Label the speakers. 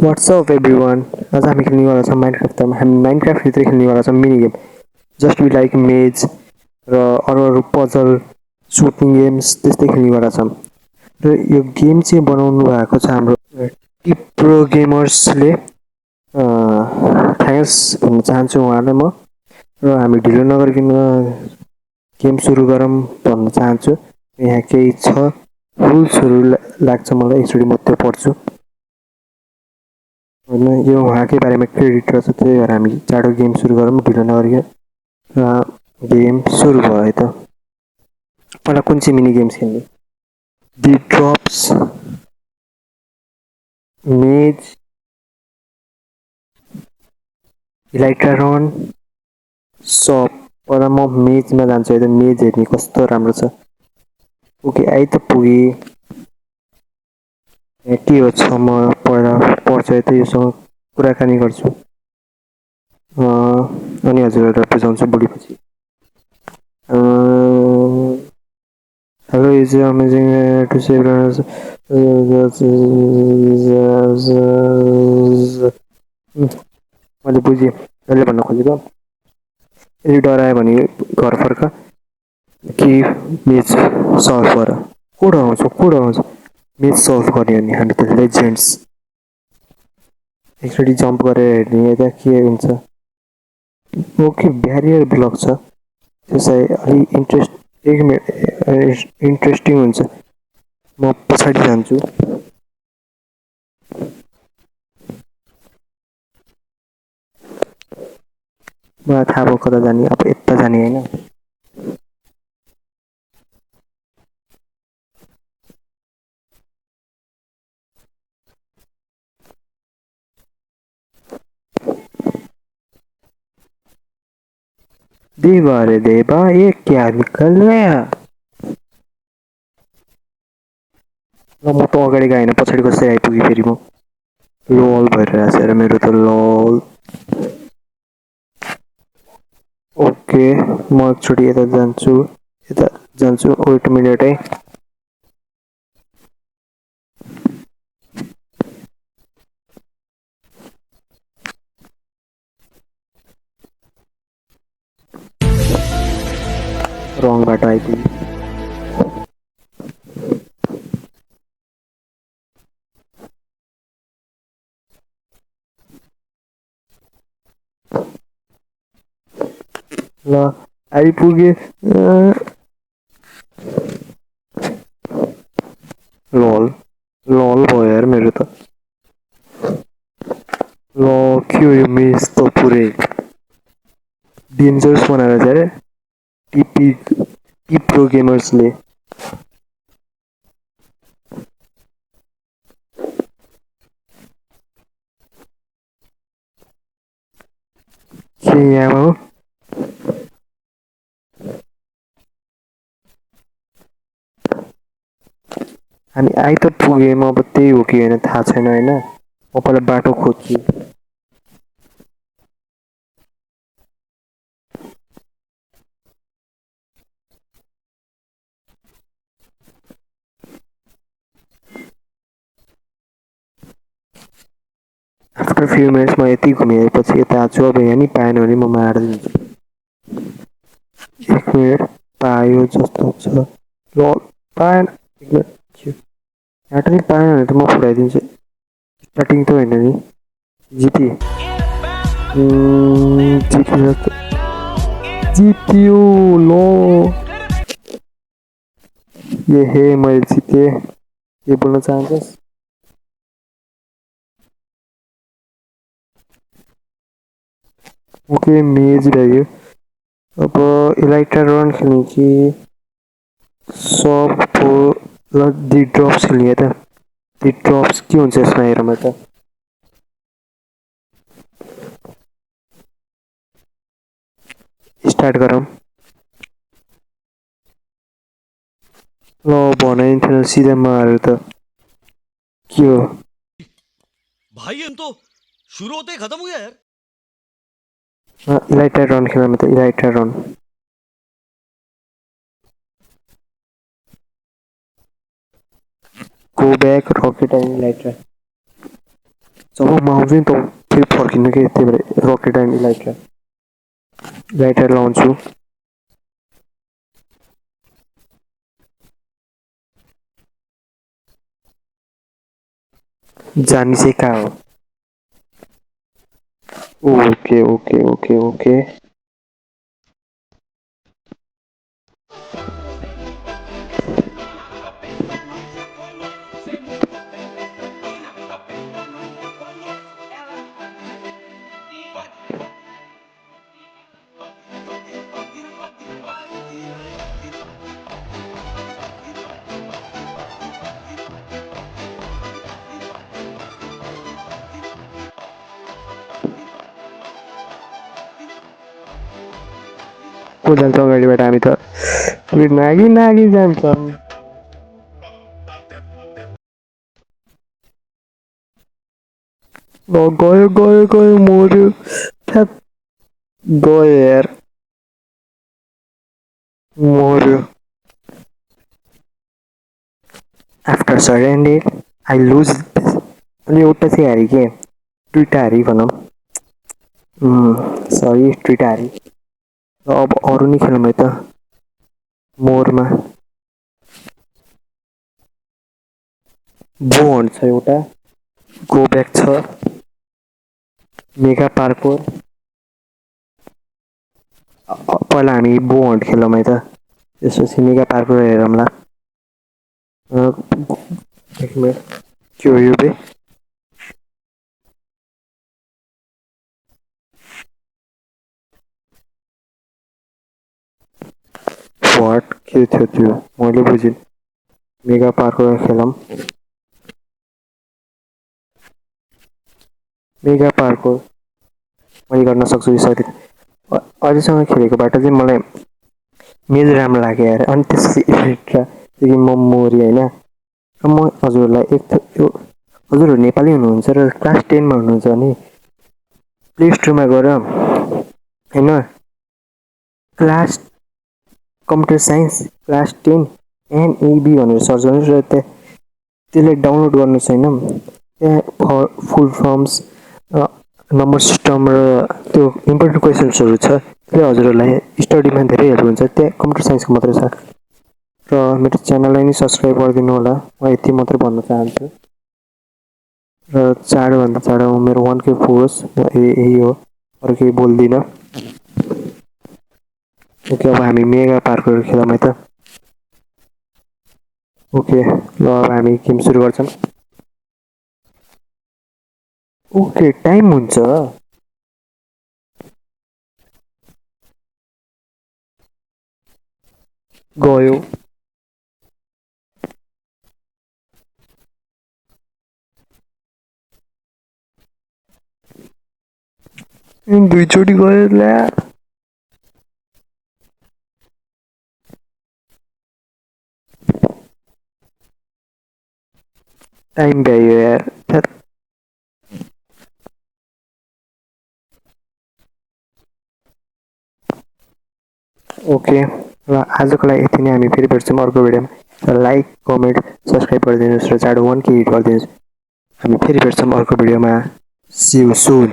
Speaker 1: WhatsApp everyone आज हामी खेल्नेवाला छौँ माइनक्राफ्टमा हामी माइनक्राफ्टभित्रै खेल्नेवाला छौँ mini game just be like maze र अरू अरू पजल सुटिङ गेम्स त्यस्तै खेल्नेवाला छौँ र यो गेम चाहिँ बनाउनु भएको छ हाम्रो टिप्रो गेमर्सले थ्याङ्क्स भन्न चाहन्छु उहाँलाई म र हामी ढिलो नगरिकन गेम सुरु गरौँ भन्न चाहन्छु यहाँ केही छ रुल्सहरू लाग्छ मलाई एकचोटि म त्यो पढ्छु होइन यो उहाँकै बारेमा क्रेडिट रहेछ त्यही भएर हामी चाँडो गेम सुरु गरौँ ढिलो नगरिकन गेम सुरु भयो है त पहिला कुन चाहिँ मिनी गेम्स खेल्ने दि ड्रप्स मेज इलाइट्रारन सप पहिला म मेजमा जान्छु है त मेज हेर्ने कस्तो राम्रो छ ओके आइ त पुगेँ के हो छ म पहिला पढ्छु है त योसँग कुराकानी गर्छु अनि हजुरहरूलाई बुझाउँछु बुढीपछि hello is amazing to save मैले बुझेँ मैले भन्न खोजेको यदि डरायो भने घर फर्क कि मेच सल्भ गर को डराउँछ मेच सल्भ गर्ने भने हामी त लेजेन्ड्स एकचोटि जम्प गरेर हेर्ने यता के हुन्छ ओके ब्यारियर ब्लक छ त्यसलाई अलिक इन्ट्रेस्टिङ हुन्छ म पछाडि जान्छु मलाई थाहा भयो कता जाने अब यता जाने होइन देवा रे देवा ये क्या निकल गया ल म त अगाडि गएन पछाडि कसरी आइपुगेँ फेरि म लल भइरहेछ र मेरो त लल ओके म एकचोटि यता जान्छु वेट मिनट है रङ बाटो आइपुगेँ ल आइपुगेँ लल लल भयो यार मेरो त ल के हो यो मेस त पुरै डेन्जरस बनाएर चाहिँ अरे टी प्रो गेमर्सले के यहाँ हो हामी आइ त पुगेँ म अब त्यही हो कि होइन थाहा छैन होइन म पहिला बाटो खोज्छु आफ्टर फ्यु मिनट्स म यति घुमिआएपछि यता आएको छु अब यहाँ नि पाएन भने म मारिदिन्छु 1 मिनट पायो जस्तो छ ल पाएन 1 मिनट यहाँ पनि पाएन भने त म फुटाइदिन्छु स्टार्टिङ त होइन नि जिटिए जितियो लो ये हे मैले जितेँ के बोल्न चाहन्छस् ओके मेज भयो अब इलाइट्रा रन खेल्ने कि सब ल दि ड्रप्स खेल्ने त दि ड्रप्स के हुन्छ यसमा हेरौँ त स्टार्ट गरौँ ल बनाइन्थेन सिधै मारेर त के हो
Speaker 2: भाई हम तो शुरू होते ही खत्म हो गया यार
Speaker 1: इलाइट्रा रन खेल्न त elytra run go back rocket and elytra जब म आउँछु नि त फेरि फर्किनु कि त्यही भएर रकेट एन्ड लाइटर लाउँछु जाने चाहिँ कहाँ हो ओके ओके ओके ओके को जान्छ अगाडिबाट हामी त नागी नागी जान्छौँ गयो गयो गयो मर्यो थ्यात गयो यार मर्यो आफ्टर सरेन्डर आई लुज अनि एउटा चाहिँ हारेँ के दुइटा हारेँ भनौँ सरी दुइटा हारेँ र अब अरू नै खेलौँ है त मोरमा बोन्ड छ एउटा गो ब्याक छ मेगा पार्कोर पहिला हामी बोन्ड खेलौँ है त त्यसपछि मेगा पार्कोर हेरौँला एक मिनट के हो यो बे वाट के थियो त्यो मैले बुझेँ मेगा पार्कोर खेलौँ मेगा पार्कोर मैले गर्न सक्छु यो सरी अहिलेसँग खेलेकोबाट चाहिँ मलाई मेज राम्रो लाग्यो यार अनि त्यसपछि इफेक्ट र म मोरी होइन र म हजुरहरूलाई एक त यो हजुरहरू नेपाली हुनुहुन्छ र क्लास 10मा हुनुहुन्छ भने प्ले स्टोरमा गएर होइन class computer science class 10 NAB भनेर सर्च गर्नुहोस् र त्यसलाई डाउनलोड गर्नुहोस् होइन त्यहाँ फुल फर्म्स नम्बर सिस्टम र त्यो इम्पोर्टेन्ट क्वेसन्सहरू छ त्यसले हजुरहरूलाई स्टडीमा धेरै हेल्प हुन्छ त्यहाँ कम्प्युटर साइन्सको मात्रै छ र मेरो च्यानललाई नि सब्सक्राइब गरिदिनु होला म यति मात्रै भन्न चाहन्छु र चाँडोभन्दा चाँडो मेरो 1K पुगोस् यही हो अरू केही बोल्दिनँ ओके अब हामी मेगा पार्कहरू खेलौँ है त ओके ल अब हामी गेम सुरु गर्छौँ ओके टाइम हुन्छ गयो दुईचोटि गयो ल्या टाइम भ्यायो यार ओके ल आजको लागि यति नै हामी फेरि भेट्छौँ अर्को भिडियोमा लाइक कमेन्ट सब्सक्राइब गरिदिनुहोस् र चाँडो 1K हिट गरिदिनुहोस् हामी फेरि भेट्छौँ अर्को भिडियोमा सी यू सुन